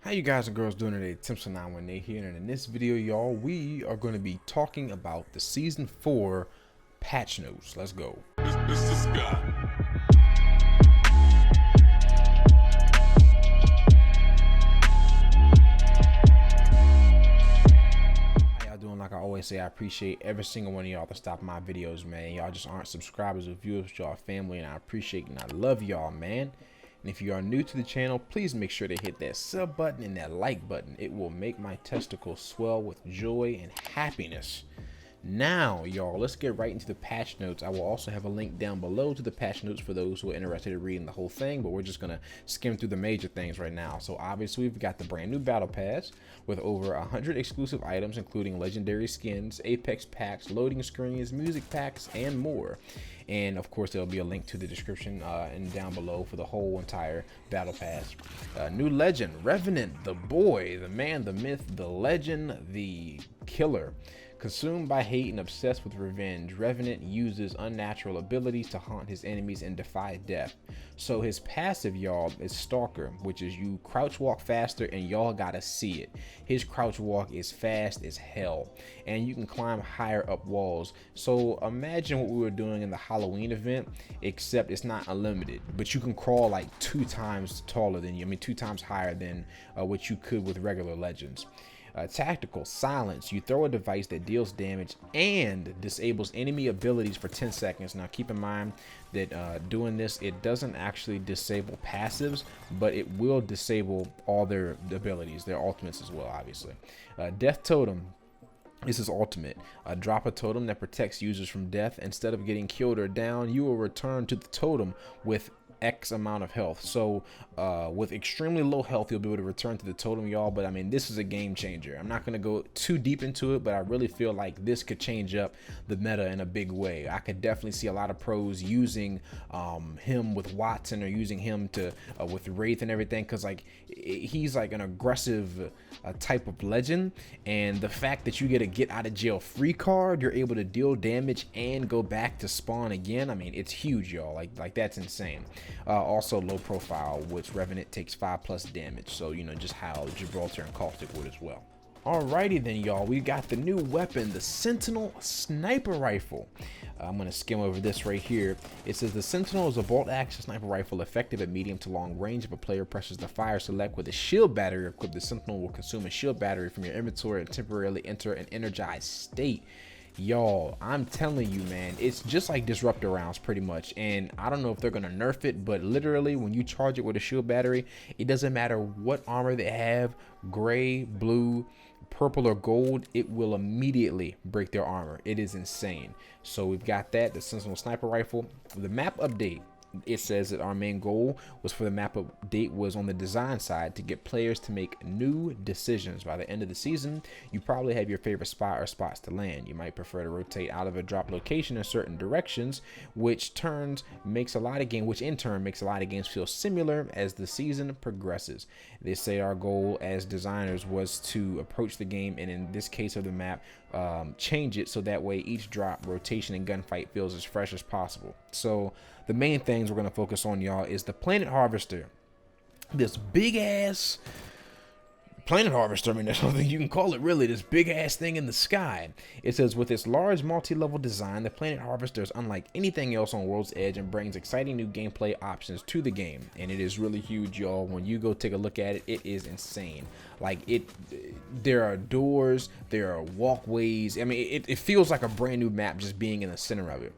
How you guys and girls doing today? Tim918 here, and in this video, y'all, we are going to be talking about the Season 4 patch notes. Let's go. It's this guy. How y'all doing? Like I always say, I appreciate every single one of y'all that stop my videos, man. Y'all just aren't subscribers or viewers, y'all family, and I appreciate and I love y'all, man. And if you are new to the channel, please make sure to hit that sub button and that like button. It will make my testicles swell with joy and happiness. Now, y'all, let's get right into the patch notes. I will also have a link down below to the patch notes for those who are interested in reading the whole thing, but we're just going to skim through the major things right now. So obviously, we've got the brand new battle pass with over 100 exclusive items, including legendary skins, apex packs, loading screens, music packs, and more. And of course, there'll be a link to the description and down below for the whole entire battle pass. New legend, Revenant, the boy, the man, the myth, the legend, the killer. Consumed by hate and obsessed with revenge, Revenant uses unnatural abilities to haunt his enemies and defy death. So his passive, y'all, is Stalker, which is you crouch walk faster, and y'all gotta see it. His crouch walk is fast as hell, and you can climb higher up walls. So imagine what we were doing in the Halloween event, except it's not unlimited, but you can crawl like 2 times taller than you. I mean, 2 times higher than what you could with regular legends. Tactical silence, you throw a device that deals damage and disables enemy abilities for 10 seconds. Now keep in mind that doing this, it doesn't actually disable passives, but it will disable all their abilities, their ultimates as well, obviously. Death totem, this is ultimate. Drop a totem that protects users from death. Instead of getting killed or down, you will return to the totem with X amount of health. So with extremely low health, you'll be able to return to the totem, y'all. But I mean, this is a game changer. I'm not going to go too deep into it, but I really feel like this could change up the meta in a big way. I could definitely see a lot of pros using him with Watson, or using him to with Wraith and everything, because like he's like an aggressive type of legend, and the fact that you get a get out of jail free card, you're able to deal damage and go back to spawn again. I mean, it's huge, y'all. Like that's insane. Also low profile, which Revenant takes 5+ damage, so you know just how Gibraltar and Caustic would as well. Alrighty then, y'all, we got the new weapon, the Sentinel sniper rifle. I'm gonna skim over this right here. It says the Sentinel is a bolt action sniper rifle effective at medium to long range. If a player presses the fire select with a shield battery equipped, the Sentinel will consume a shield battery from your inventory and temporarily enter an energized state. Y'all, I'm telling you, man, it's just like disruptor rounds pretty much. And I don't know if they're gonna nerf it, but literally when you charge it with a shield battery, it doesn't matter what armor they have, gray, blue, purple, or gold, it will immediately break their armor. It is insane. So we've got that, the Sentinel sniper rifle. The map update, it says that our main goal was for the map update was on the design side to get players to make new decisions. By the end of the season, you probably have your favorite spot or spots to land. You might prefer to rotate out of a drop location in certain directions, which in turn makes a lot of games feel similar as the season progresses. They say our goal as designers was to approach the game, and in this case of the map, change it so that way each drop, rotation, and gunfight feels as fresh as possible. So the main things we're going to focus on, y'all, is the Planet Harvester. This big ass Planet Harvester, I mean, there's nothing you can call it really, this big ass thing in the sky. It says, with its large multi-level design, the Planet Harvester is unlike anything else on World's Edge and brings exciting new gameplay options to the game. And it is really huge, y'all. When you go take a look at it, it is insane. Like there are doors, there are walkways. I mean, it feels like a brand new map just being in the center of it.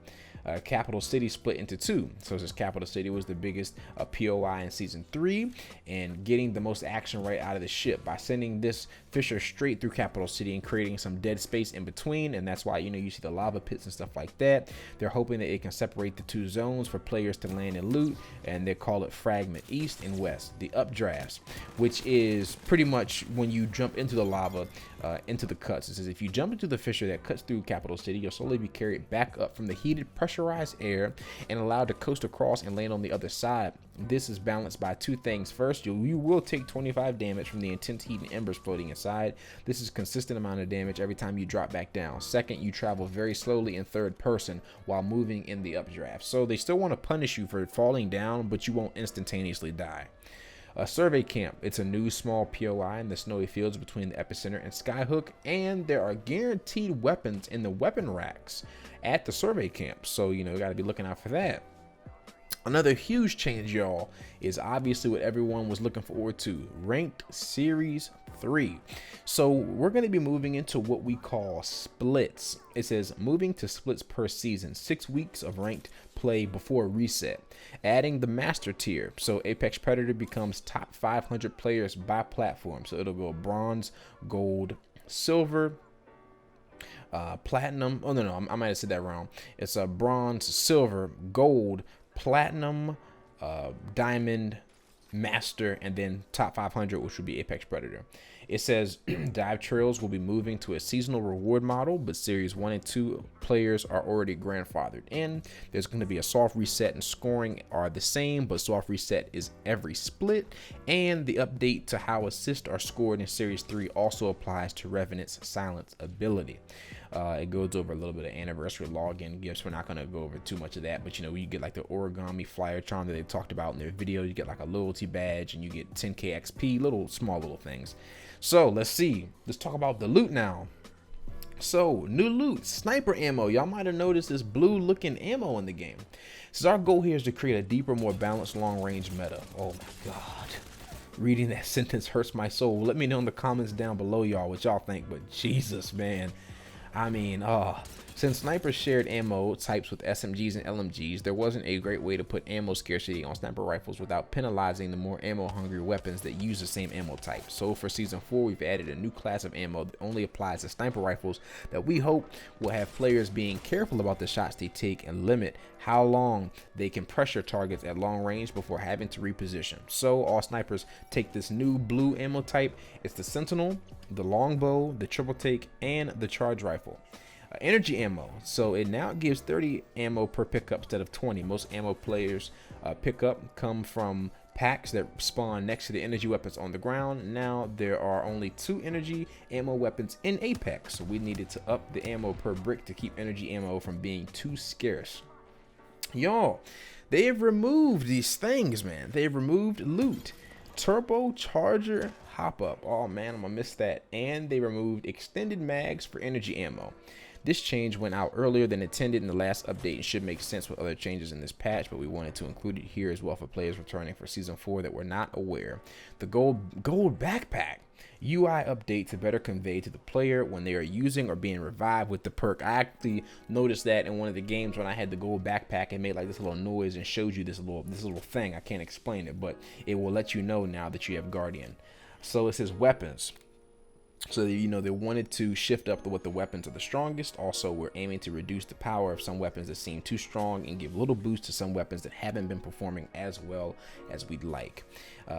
Capital City split into 2. So this Capital City was the biggest POI in Season 3, and getting the most action right out of the ship by sending this Fisher straight through Capital City and creating some dead space in between. And that's why, you know, you see the lava pits and stuff like that. They're hoping that it can separate the 2 zones for players to land and loot, and they call it Fragment East and West. The updrafts, which is pretty much when you jump into the lava, into the cuts. It says if you jump into the fissure that cuts through Capital City, you'll slowly be carried back up from the heated pressurized air and allowed to coast across and land on the other side. This is balanced by 2 things. First, you will take 25 damage from the intense heat and embers floating inside. This is a consistent amount of damage every time you drop back down. Second, you travel very slowly in third person while moving in the updraft. So they still want to punish you for falling down, but you won't instantaneously die. A survey camp. It's a new small POI in the snowy fields between the epicenter and Skyhook, and there are guaranteed weapons in the weapon racks at the survey camp. So, you know, you got to be looking out for that. Another huge change, y'all, is obviously what everyone was looking forward to, Ranked Series 3. So we're going to be moving into what we call splits. It says moving to splits per season, 6 weeks of ranked play before reset. Adding the master tier, so Apex Predator becomes top 500 players by platform. So it'll go bronze, gold, silver, platinum. Oh no, I might have said that wrong. It's a bronze, silver, gold, platinum, diamond, master, and then top 500, which would be Apex Predator. It says dive trails will be moving to a seasonal reward model, but series 1 and 2 players are already grandfathered in. There's going to be a soft reset, and scoring are the same, but soft reset is every split. And the update to how assists are scored in series 3 also applies to Revenant's silence ability. It goes over a little bit of anniversary login gifts. We're not going to go over too much of that, but you know, you get like the origami flyer charm that they talked about in their video. You get like a loyalty badge, and you get 10k XP, small little things. So let's see. Let's talk about the loot now. So new loot, sniper ammo. Y'all might have noticed this blue looking ammo in the game. So our goal here is to create a deeper, more balanced long range meta. Oh my God. Reading that sentence hurts my soul. Let me know in the comments down below, y'all, what y'all think. But Jesus, man. I mean, since snipers shared ammo types with SMGs and LMGs, there wasn't a great way to put ammo scarcity on sniper rifles without penalizing the more ammo-hungry weapons that use the same ammo type. So for Season 4, we've added a new class of ammo that only applies to sniper rifles that we hope will have players being careful about the shots they take and limit how long they can pressure targets at long range before having to reposition. So all snipers take this new blue ammo type. It's the Sentinel, the longbow, the triple take, and the charge rifle. Energy ammo, so it now gives 30 ammo per pickup instead of 20. Most ammo players pickup come from packs that spawn next to the energy weapons on the ground. Now there are only 2 energy ammo weapons in Apex, so we needed to up the ammo per brick to keep energy ammo from being too scarce. Y'all, they have removed these things, man. They have removed loot, turbocharger hop up. Oh man, I'm gonna miss that. And they removed extended mags for energy ammo. This change went out earlier than intended in the last update and should make sense with other changes in this patch, but we wanted to include it here as well for players returning for Season 4 that were not aware. The gold backpack UI update to better convey to the player when they are using or being revived with the perk. I actually noticed that in one of the games when I had the gold backpack, it made like this little noise and shows you this little thing. I can't explain it, but it will let you know now that you have Guardian. So it says weapons. So, you know, they wanted to shift up to what the weapons are the strongest. Also, we're aiming to reduce the power of some weapons that seem too strong and give a little boost to some weapons that haven't been performing as well as we'd like.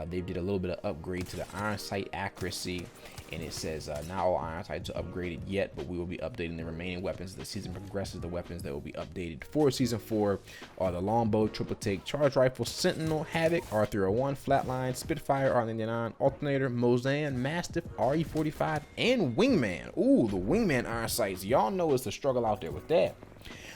They did a little bit of upgrade to the iron sight accuracy, and it says not all iron sights are upgraded yet, but we will be updating the remaining weapons as the season progresses. The weapons that will be updated for Season 4 are the longbow, triple take, charge rifle, sentinel, havoc, R301, flatline, spitfire, R99, alternator, Mosan, mastiff, RE45, and wingman. Ooh, the wingman iron sights. Y'all know it's the struggle out there with that.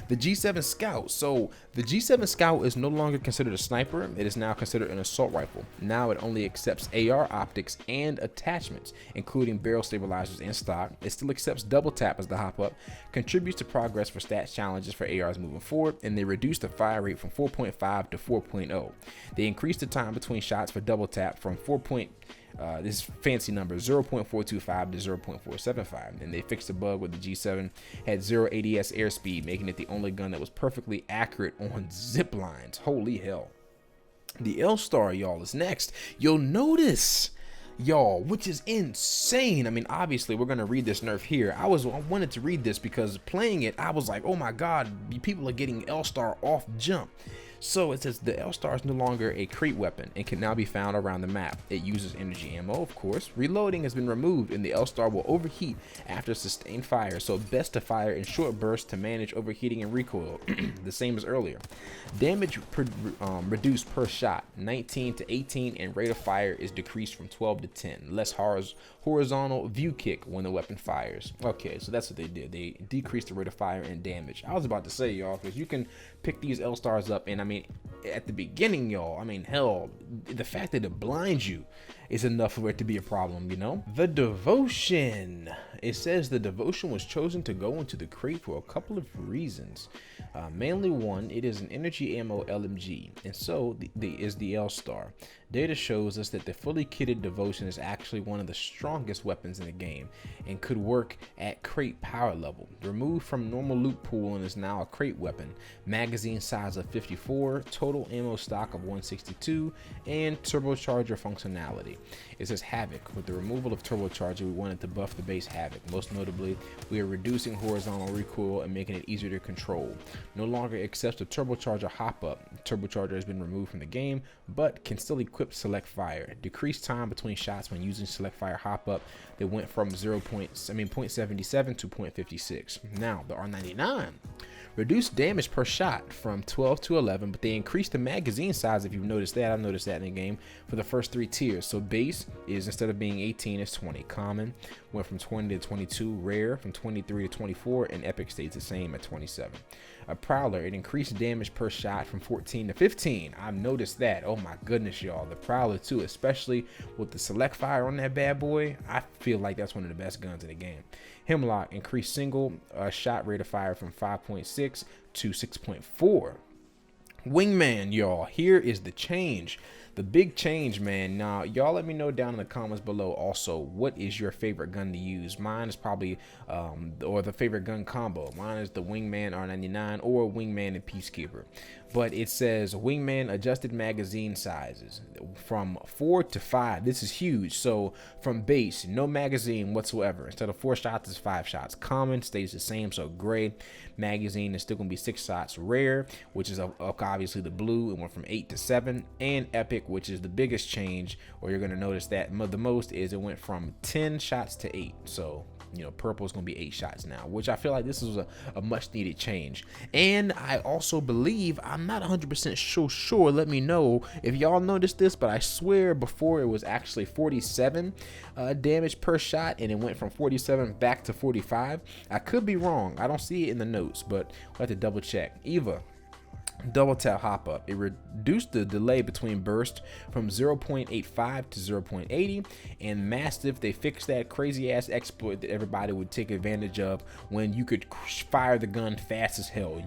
The G7 Scout. So the G7 Scout is no longer considered a sniper. It is now considered an assault rifle. Now it only accepts AR optics and attachments, including barrel stabilizers in stock. It still accepts double tap as the hop up, contributes to progress for stats challenges for ARs moving forward, and they reduced the fire rate from 4.5 to 4.0. They increased the time between shots for double tap from this fancy number 0.425 to 0.475, and they fixed a bug where the G7 had 0 ADS airspeed, making it the only gun that was perfectly accurate on zip lines. Holy hell. The L-Star, y'all, is next. You'll notice, y'all, which is insane. I mean, obviously we're gonna read this nerf here. I wanted to read this because playing it, I was like, oh my god, people are getting L-Star off jump. So it says the L-Star is no longer a crate weapon and can now be found around the map. It uses energy ammo, of course. Reloading has been removed, and the L-Star will overheat after sustained fire, so best to fire in short bursts to manage overheating and recoil, the same as earlier. Damage reduced per shot, 19 to 18, and rate of fire is decreased from 12 to 10. Less horizontal view kick when the weapon fires. Okay, so that's what they did. They decreased the rate of fire and damage. I was about to say, y'all, because you can pick these L-Stars up, and I mean, at the beginning, y'all, I mean, hell, the fact that it blinds you is enough for it to be a problem, you know? The devotion. It says the devotion was chosen to go into the crate for a couple of reasons. Mainly one, it is an energy ammo LMG, and so is the L-Star. Data shows us that the fully kitted devotion is actually one of the strongest weapons in the game and could work at crate power level. Removed from normal loot pool and is now a crate weapon. Magazine size of 54, total ammo stock of 162, and turbocharger functionality. It says Havoc. With the removal of turbocharger, we wanted to buff the base Havoc. Most notably, we are reducing horizontal recoil and making it easier to control. No longer accepts the turbocharger hop-up. Turbocharger has been removed from the game, but can still equip select fire. Decreased time between shots when using select fire hop-up. They went from 0.77 to 0.56. Now, the R99. Reduced damage per shot from 12 to 11, but they increased the magazine size. If you've noticed that, I've noticed that in the game, for the first 3 tiers. So base is, instead of being 18, it's 20. Common went from 20 to 22. Rare from 23 to 24, and epic stays the same at 27. A Prowler, it increased damage per shot from 14 to 15. I've noticed that. Oh my goodness, y'all. The Prowler too, especially with the select fire on that bad boy. I feel like that's one of the best guns in the game. Hemlock, increased single shot rate of fire from 5.6 to 6.4. Wingman, y'all, here is the change. The big change, man. Now, y'all let me know down in the comments below also, what is your favorite gun to use? Mine is probably, or the favorite gun combo. Mine is the Wingman R99 or Wingman and Peacekeeper. But it says Wingman adjusted magazine sizes from 4 to 5. This is huge. So from base, no magazine whatsoever. Instead of 4 shots, it's 5 shots. Common stays the same, so gray magazine is still gonna be 6 shots. Rare, which is obviously the blue, it went from 8 to 7. And epic, which is the biggest change, or you're gonna notice that the most, is it went from 10 shots to 8. So, you know, purple is gonna be 8 shots now, which I feel like this is a much needed change. And I also believe, I'm not 100% sure, let me know if y'all noticed this, but I swear before it was actually 47 damage per shot, and it went from 47 back to 45. I could be wrong, I don't see it in the notes, but we'll have to double check. Eva, double tap hop up. It reduced the delay between burst from 0.85 to 0.80. And Mastiff, they fixed that crazy ass exploit that everybody would take advantage of when you could fire the gun fast as hell.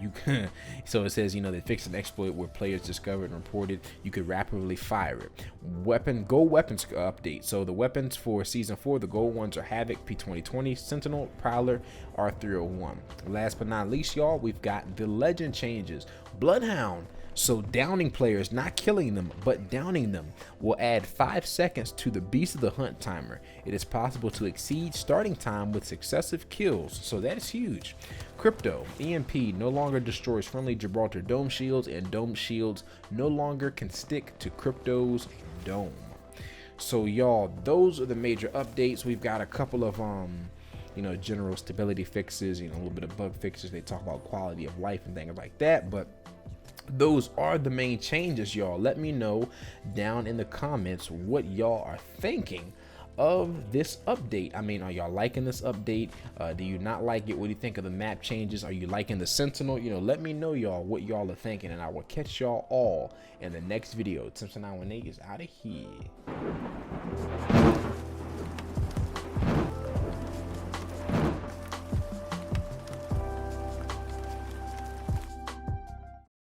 So it says, you know, they fixed an exploit where players discovered and reported you could rapidly fire it. Gold weapons update. So the weapons for season 4, the gold ones are Havoc, P2020, Sentinel, Prowler, R301. Last but not least, y'all, we've got the legend changes. Bloodhound. So downing players, not killing them, but downing them, will add 5 seconds to the Beast of the Hunt timer. It is possible to exceed starting time with successive kills, so that is huge. Crypto, EMP no longer destroys friendly Gibraltar dome shields, and dome shields no longer can stick to Crypto's dome. So y'all, those are the major updates. We've got a couple of you know, general stability fixes, you know, a little bit of bug fixes. They talk about quality of life and things like that, but those are the main changes, y'all. Let me know down in the comments what y'all are thinking of this update. I mean, are y'all liking this update? Do you not like it? What do you think of the map changes? Are you liking the Sentinel? You know, let me know, y'all, what y'all are thinking, and I will catch y'all all in the next video. Tim918 is out of here.